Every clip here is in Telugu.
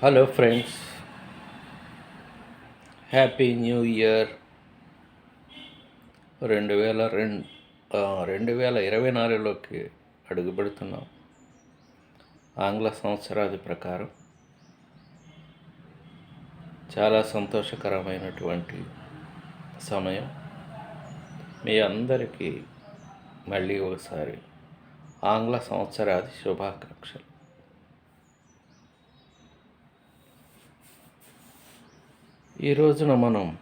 Hello friends, happy new year 2024లోకి అడుగు పెడుతున్నాం. ఆంగ్ల సంవత్సరాది ప్రకారం చాలా సంతోషకరమైనటువంటి సమయం. మీ అందరికీ మళ్ళీ ఒకసారి ఆంగ్ల సంవత్సరాది శుభాకాంక్షలు. ఈ రోజున మనం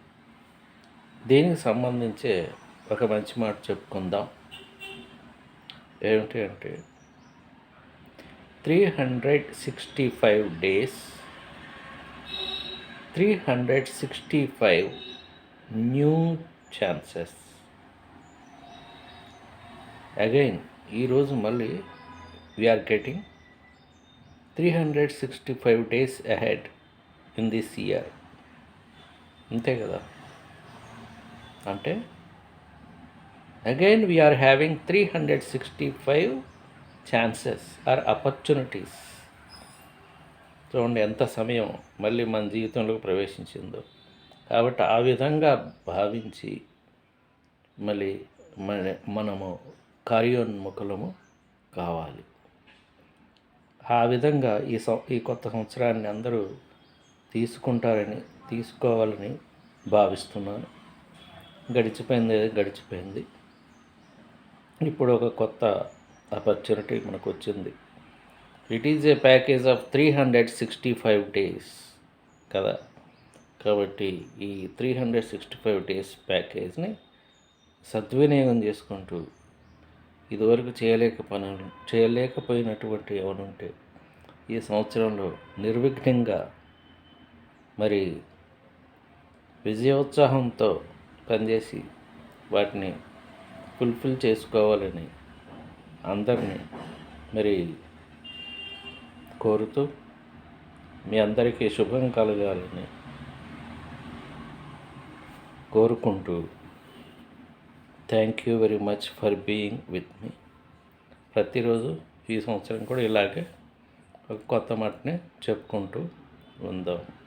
దీనికి సంబంధించే ఒక మంచి మాట చెప్పుకుందాం. ఏమిటి అంటే 365 days, 365 న్యూ ఛాన్సెస్. అగైన్ ఈరోజు మళ్ళీ we are getting 365 days ahead in this year. అంతే కదా? అంటే again we are having 365 chances or opportunities. చూడండి ఎంత సమయం మళ్ళీ మన జీవితంలోకి ప్రవేశించిందో. కాబట్టి ఆ విధంగా భావించి మళ్ళీ మనము కార్యోన్ముఖులము కావాలి. ఆ విధంగా ఈ కొత్త సంవత్సరాన్ని అందరూ తీసుకోవాలని భావిస్తున్నాను. గడిచిపోయింది. ఇప్పుడు ఒక కొత్త ఆపర్చునిటీ మనకు వచ్చింది. It is a package of 365 days కదా. కాబట్టి ఈ 365 days ప్యాకేజ్ని సద్వినియోగం చేసుకుంటూ ఇదివరకు చేయలేకపోయినటువంటి ఎవరుంటే ఈ సంవత్సరంలో నిర్విఘ్నంగా మరి విజయోత్సాహంతో పనిచేసి వాటిని ఫుల్ఫిల్ చేసుకోవాలని అందరినీ మరి కోరుతూ మీ అందరికీ శుభం కలగాలని కోరుకుంటూ thank you very much for being with me. ప్రతిరోజు ఈ సంవత్సరం కూడా ఇలాగే ఒక కొత్త మాటని చెప్పుకుంటూ ఉందాం.